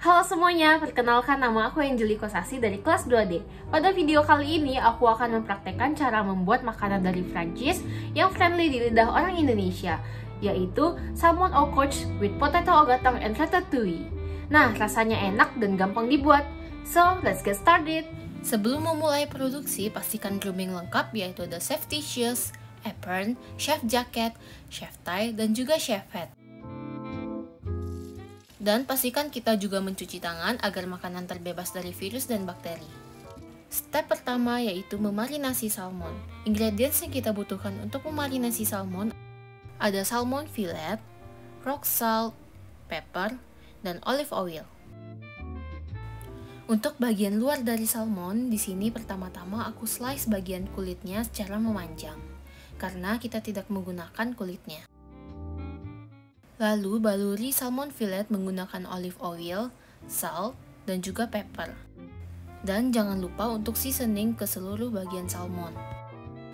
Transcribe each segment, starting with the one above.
Halo semuanya, perkenalkan nama aku Angelly Kosasi dari kelas 2D. Pada video kali ini, aku akan mempraktekkan cara membuat makanan dari Prancis yang friendly di lidah orang Indonesia, yaitu salmon au courge with potato au gratin and ratatouille. Nah, rasanya enak dan gampang dibuat. So, let's get started! Sebelum memulai produksi, pastikan grooming lengkap, yaitu ada safety shoes, apron, chef jacket, chef tie, dan juga chef hat. Dan pastikan kita juga mencuci tangan agar makanan terbebas dari virus dan bakteri. Step pertama yaitu memarinasi salmon. Ingredients yang kita butuhkan untuk memarinasi salmon ada salmon fillet, rock salt, pepper, dan olive oil. Untuk bagian luar dari salmon, di sini pertama-tama aku slice bagian kulitnya secara memanjang, karena kita tidak menggunakan kulitnya. Lalu baluri salmon fillet menggunakan olive oil, salt, dan juga pepper. Dan jangan lupa untuk seasoning ke seluruh bagian salmon.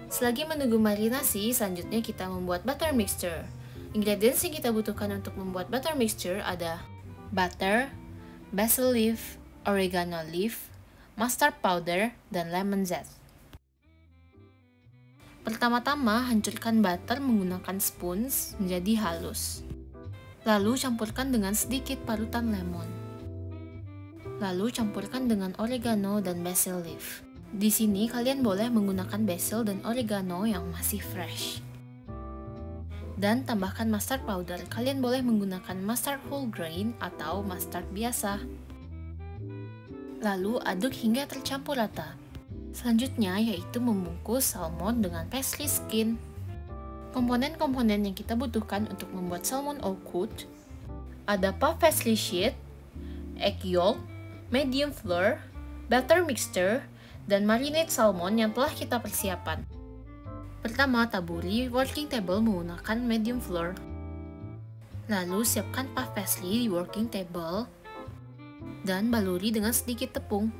Selagi menunggu marinasi, selanjutnya kita membuat butter mixture. Ingredients yang kita butuhkan untuk membuat butter mixture ada butter, basil leaf, oregano leaf, mustard powder, dan lemon zest. Pertama-tama, hancurkan butter menggunakan spoons menjadi halus. Lalu campurkan dengan sedikit parutan lemon. Lalu campurkan dengan oregano dan basil leaf. Di sini kalian boleh menggunakan basil dan oregano yang masih fresh. Dan tambahkan mustard powder. Kalian boleh menggunakan mustard whole grain atau mustard biasa. Lalu aduk hingga tercampur rata. Selanjutnya yaitu membungkus salmon dengan pastry skin. Komponen-komponen yang kita butuhkan untuk membuat salmon au courge ada puff pastry sheet, egg yolk, medium flour, butter mixture, dan marinade salmon yang telah kita persiapkan. Pertama, taburi working table menggunakan medium flour. Lalu siapkan puff pastry di working table dan baluri dengan sedikit tepung.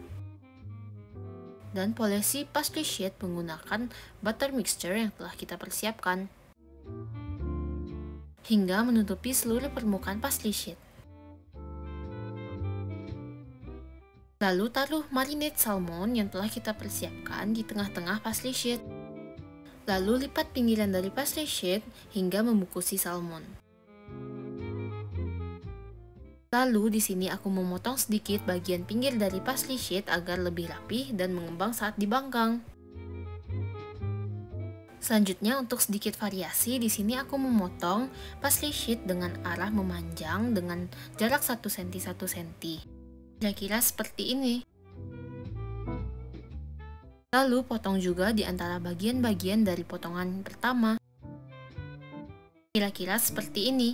Dan polisi pastry sheet menggunakan butter mixture yang telah kita persiapkan hingga menutupi seluruh permukaan pastry sheet. Lalu taruh marinade salmon yang telah kita persiapkan di tengah-tengah pastry sheet. Lalu lipat pinggiran dari pastry sheet hingga membungkusi salmon. Lalu di sini aku memotong sedikit bagian pinggir dari pastry sheet agar lebih rapih dan mengembang saat dibanggang. Selanjutnya untuk sedikit variasi, di sini aku memotong pastry sheet dengan arah memanjang dengan jarak 1 cm 1 cm. Kira-kira seperti ini. Lalu potong juga di antara bagian-bagian dari potongan pertama. Kira-kira seperti ini.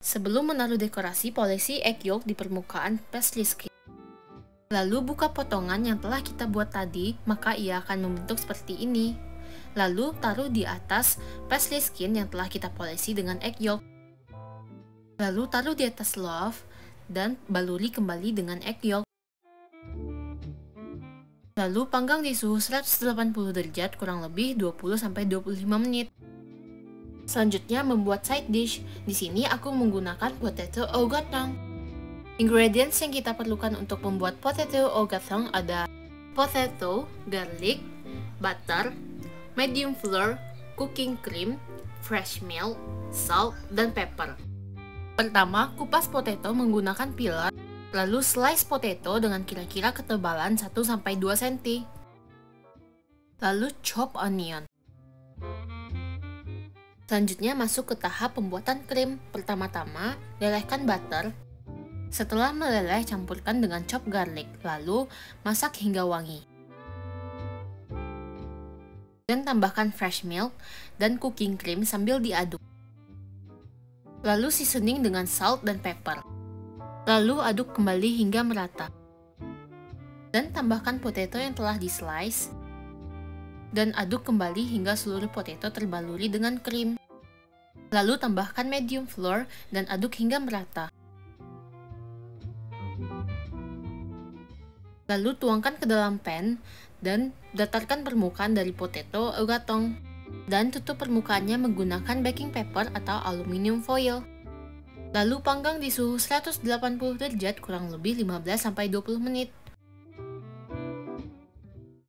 Sebelum menaruh dekorasi, polisi egg yolk di permukaan pastry skin. Lalu buka potongan yang telah kita buat tadi, maka ia akan membentuk seperti ini. Lalu taruh di atas pastry skin yang telah kita polisi dengan egg yolk. Lalu taruh di atas loaf dan baluri kembali dengan egg yolk. Lalu panggang di suhu 180 derajat kurang lebih 20-25 menit. Selanjutnya membuat side dish. Di sini aku menggunakan potato au gratin. Ingredients yang kita perlukan untuk membuat potato au gratin ada potato, garlic, butter, medium flour, cooking cream, fresh milk, salt, dan pepper. Pertama, kupas potato menggunakan peeler, lalu slice potato dengan kira-kira ketebalan 1-2 cm. Lalu chop onion. Selanjutnya masuk ke tahap pembuatan krim. Pertama-tama, lelehkan butter. Setelah meleleh, campurkan dengan chop garlic, lalu masak hingga wangi. Dan tambahkan fresh milk dan cooking cream sambil diaduk. Lalu seasoning dengan salt dan pepper. Lalu aduk kembali hingga merata. Dan tambahkan potato yang telah di-slice. Dan aduk kembali hingga seluruh potato terbaluri dengan krim. Lalu tambahkan medium flour dan aduk hingga merata. Lalu tuangkan ke dalam pan dan datarkan permukaan dari potato au gratin. Dan tutup permukaannya menggunakan baking paper atau aluminium foil. Lalu panggang di suhu 180 derajat kurang lebih 15-20 menit.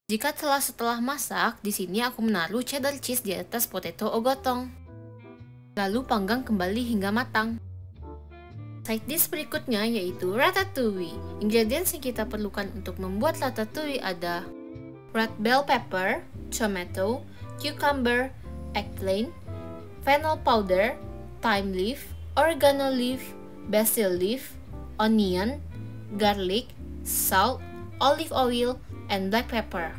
Jika setelah masak, di sini aku menaruh cheddar cheese di atas potato au gratin. Lalu panggang kembali hingga matang. Side dish berikutnya yaitu ratatouille. Ingredients yang kita perlukan untuk membuat ratatouille ada red bell pepper, tomato, cucumber, eggplant, fennel powder, thyme leaf, oregano leaf, basil leaf, onion, garlic, salt, olive oil, and black pepper.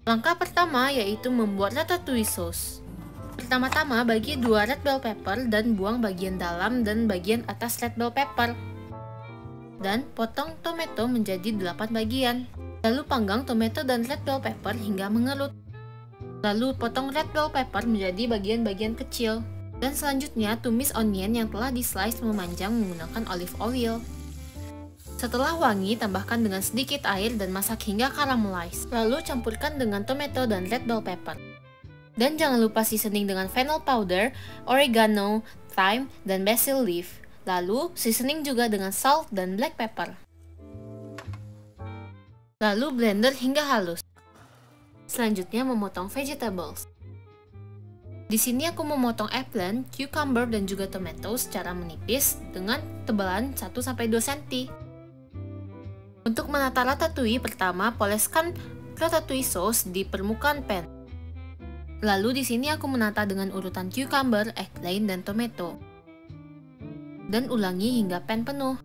Langkah pertama yaitu membuat ratatouille sauce. Pertama-tama bagi 2 red bell pepper dan buang bagian dalam dan bagian atas red bell pepper. Dan potong tomato menjadi 8 bagian. Lalu panggang tomato dan red bell pepper hingga mengerut. Lalu potong red bell pepper menjadi bagian-bagian kecil. Dan selanjutnya tumis onion yang telah di-slice memanjang menggunakan olive oil. Setelah wangi, tambahkan dengan sedikit air dan masak hingga caramelize. Lalu campurkan dengan tomato dan red bell pepper. Dan jangan lupa seasoning dengan fennel powder, oregano, thyme, dan basil leaf. Lalu seasoning juga dengan salt dan black pepper. Lalu blender hingga halus. Selanjutnya memotong vegetables. Di sini aku memotong eggplant, cucumber, dan juga tomato secara menipis dengan tebalan 1-2 cm. Untuk menata ratatouille, pertama poleskan ratatouille sauce di permukaan pan. Lalu di sini aku menata dengan urutan cucumber, eggplant, dan tomato. Dan ulangi hingga pan penuh.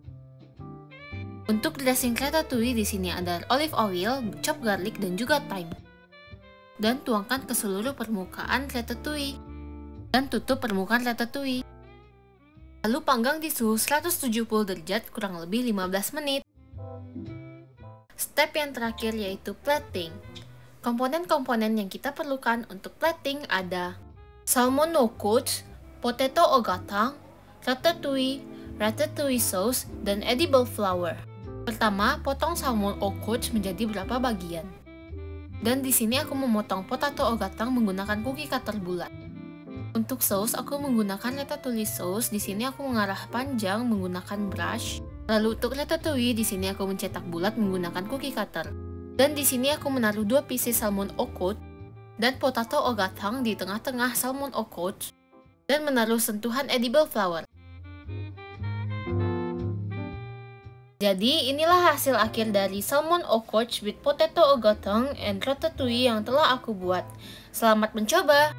Untuk dressing ratatouille di sini ada olive oil, chopped garlic, dan juga thyme. Dan tuangkan ke seluruh permukaan ratatouille. Dan tutup permukaan ratatouille. Lalu panggang di suhu 170 derajat kurang lebih 15 menit. Step yang terakhir yaitu plating. Komponen-komponen yang kita perlukan untuk plating ada salmon au couche, potato au gratin, ratatouille sauce, dan edible flour. Pertama, potong salmon au couche menjadi berapa bagian. Dan di sini aku memotong potato au gratin menggunakan cookie cutter bulat. Untuk saus, aku menggunakan ratatouille sauce. Di sini aku mengarah panjang menggunakan brush. Lalu untuk ratatouille, di sini aku mencetak bulat menggunakan cookie cutter. Dan di sini aku menaruh 2 pieces salmon au couche dan potato au gratin di tengah-tengah salmon au couche dan menaruh sentuhan edible flour. Jadi inilah hasil akhir dari salmon au couche with potato au gratin and ratatouille yang telah aku buat. Selamat mencoba!